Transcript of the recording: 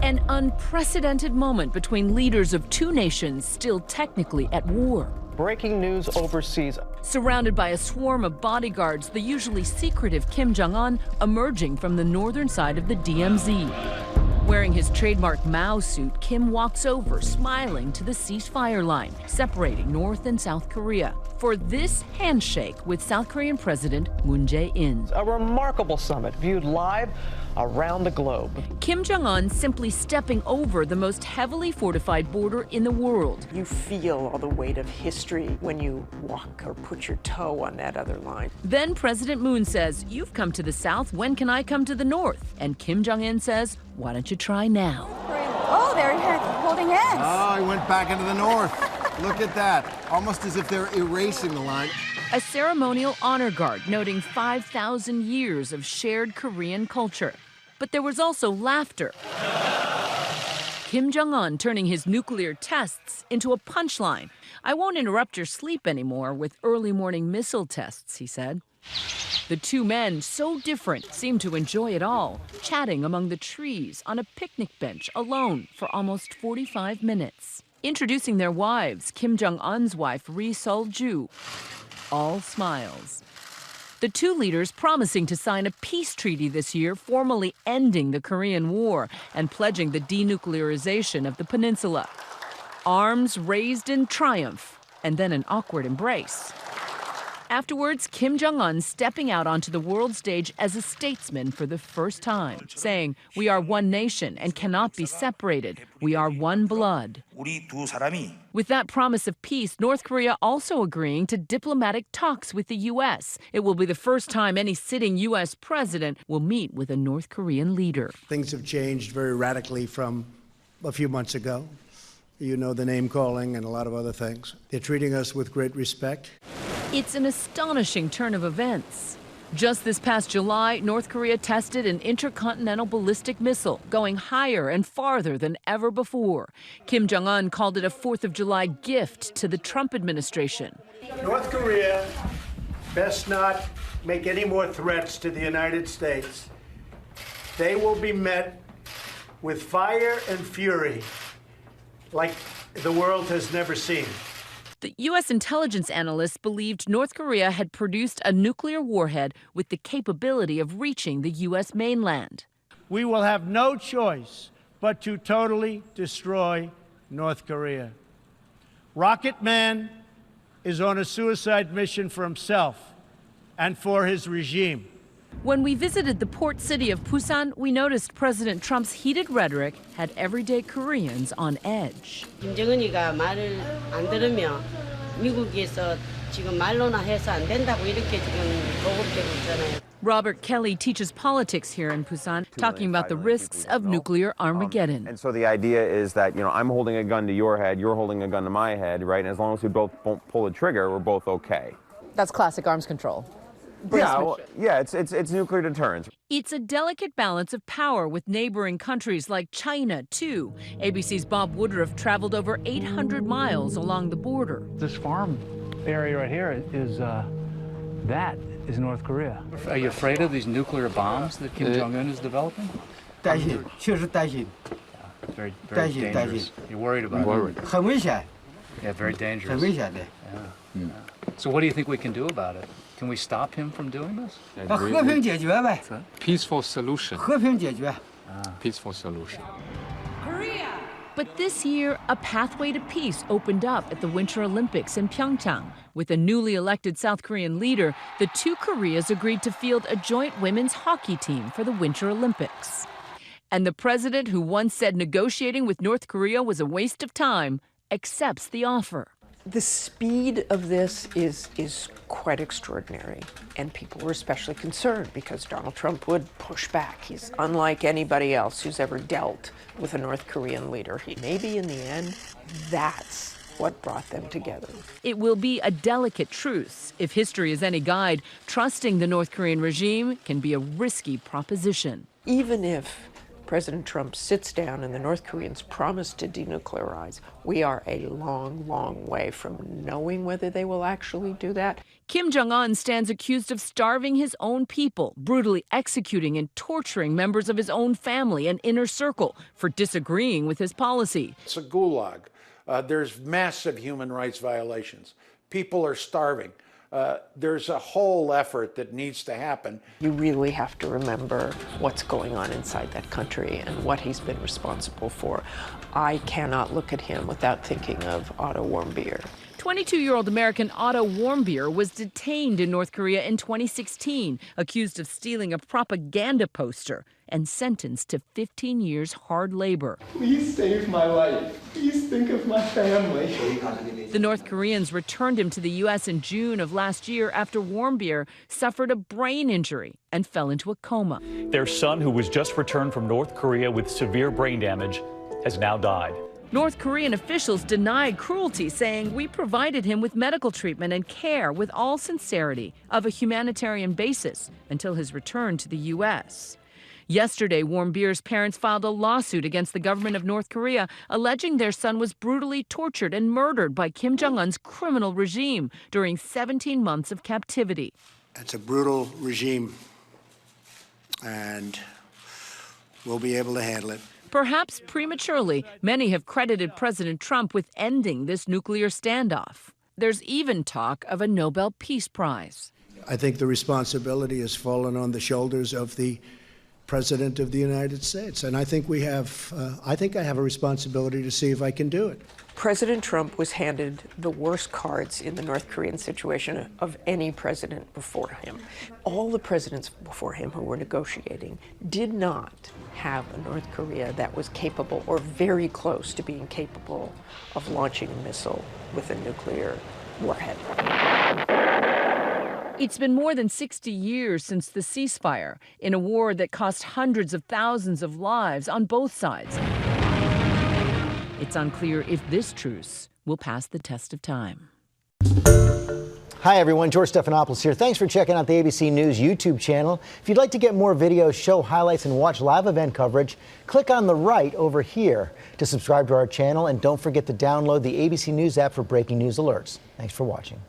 An unprecedented moment between leaders of two nations still technically at war. Breaking news overseas. Surrounded by a swarm of bodyguards, the usually secretive Kim Jong-un emerging from the northern side of the DMZ. Wearing his trademark Mao suit, Kim walks over, smiling to the ceasefire line, separating North and South Korea, for this handshake with South Korean President Moon Jae-in. A remarkable summit viewed live around the globe. Kim Jong-un simply stepping over the most heavily fortified border in the world. You feel all the weight of history when you walk or put your toe on that other line. Then President Moon says, "You've come to the south, when can I come to the north?" And Kim Jong-un says, "Why don't you try now?" Oh, they're here holding hands. Oh, he went back into the north. Look at that. Almost as if they're erasing the line. A ceremonial honor guard noting 5,000 years of shared Korean culture. But there was also laughter. Kim Jong-un turning his nuclear tests into a punchline. "I won't interrupt your sleep anymore with early morning missile tests," he said. The two men, so different, seemed to enjoy it all, chatting among the trees on a picnic bench alone for almost 45 minutes. Introducing their wives, Kim Jong-un's wife, Ri Sol-ju, all smiles. The two leaders promising to sign a peace treaty this year, formally ending the Korean War and pledging the denuclearization of the peninsula. Arms raised in triumph, and then an awkward embrace. Afterwards, Kim Jong-un stepping out onto the world stage as a statesman for the first time, saying, "We are one nation and cannot be separated. We are one blood." With that promise of peace, North Korea also agreeing to diplomatic talks with the U.S. It will be the first time any sitting U.S. president will meet with a North Korean leader. Things have changed very radically from a few months ago. You know, the name calling and a lot of other things. They're treating us with great respect. It's an astonishing turn of events. Just this past July, North Korea tested an intercontinental ballistic missile, going higher and farther than ever before. Kim Jong-un called it a 4th of July gift to the Trump administration. North Korea best not make any more threats to the United States. They will be met with fire and fury like the world has never seen. The U.S. intelligence analysts believed North Korea had produced a nuclear warhead with the capability of reaching the U.S. mainland. We will have no choice but to totally destroy North Korea. Rocket Man is on a suicide mission for himself and for his regime. When we visited the port city of Busan, we noticed President Trump's heated rhetoric had everyday Koreans on edge. 김정은이가 말을 안 들으면 미국에서 지금 말로나 해서 안 된다고 이렇게 지금 보급되고 있잖아요. Robert Kelly teaches politics here in Busan, talking about the risks of nuclear Armageddon. And so the idea is that, I'm holding a gun to your head, you're holding a gun to my head, right? And as long as we both won't pull the trigger, we're both okay. That's classic arms control. Yeah, it's nuclear deterrence. It's a delicate balance of power with neighboring countries like China, too. ABC's Bob Woodruff traveled over 800 miles along the border. This farm area right here that is North Korea. Are you afraid of these nuclear bombs that Kim Jong-un is developing? 担心，确实担心。 Very dangerous. You're worried about it? 很危险。 Yeah, very dangerous. 很危险的。 Yeah. So what do you think we can do about it? Can we stop him from doing this? 和平解决呗。 Peaceful solution. 和平解决。 Peaceful solution. But this year, a pathway to peace opened up at the Winter Olympics in Pyeongchang. With a newly elected South Korean leader, the two Koreas agreed to field a joint women's hockey team for the Winter Olympics. And the president, who once said negotiating with North Korea was a waste of time, accepts the offer. The speed of this is quite extraordinary, and people were especially concerned because Donald Trump would push back. He's unlike anybody else who's ever dealt with a North Korean leader. Maybe in the end, that's what brought them together. It will be a delicate truce. If history is any guide, trusting the North Korean regime can be a risky proposition. Even if President Trump sits down and the North Koreans promise to denuclearize, we are a long, long way from knowing whether they will actually do that. Kim Jong-un stands accused of starving his own people, brutally executing and torturing members of his own family and inner circle for disagreeing with his policy. It's a gulag. There's massive human rights violations. People are starving. There's a whole effort that needs to happen. You really have to remember what's going on inside that country and what he's been responsible for. I cannot look at him without thinking of Otto Warmbier. 22-year-old American Otto Warmbier was detained in North Korea in 2016, accused of stealing a propaganda poster and sentenced to 15 years hard labor. Please save my life. Please think of my family. The North Koreans returned him to the U.S. in June of last year after Warmbier suffered a brain injury and fell into a coma. Their son, who was just returned from North Korea with severe brain damage, has now died. North Korean officials denied cruelty, saying we provided him with medical treatment and care with all sincerity of a humanitarian basis until his return to the U.S. Yesterday, Warmbier's parents filed a lawsuit against the government of North Korea, alleging their son was brutally tortured and murdered by Kim Jong-un's criminal regime during 17 months of captivity. It's a brutal regime, and we'll be able to handle it. Perhaps prematurely, many have credited President Trump with ending this nuclear standoff. There's even talk of a Nobel Peace Prize. I think the responsibility has fallen on the shoulders of the President of the United States. And I think I have a responsibility to see if I can do it. President Trump was handed the worst cards in the North Korean situation of any president before him. All the presidents before him who were negotiating did not have a North Korea that was capable or very close to being capable of launching a missile with a nuclear warhead. It's been more than 60 years since the ceasefire in a war that cost hundreds of thousands of lives on both sides. It's unclear if this truce will pass the test of time. Hi, everyone. George Stephanopoulos here. Thanks for checking out the ABC News YouTube channel. If you'd like to get more videos, show highlights, and watch live event coverage, click on the right over here to subscribe to our channel. And don't forget to download the ABC News app for breaking news alerts. Thanks for watching.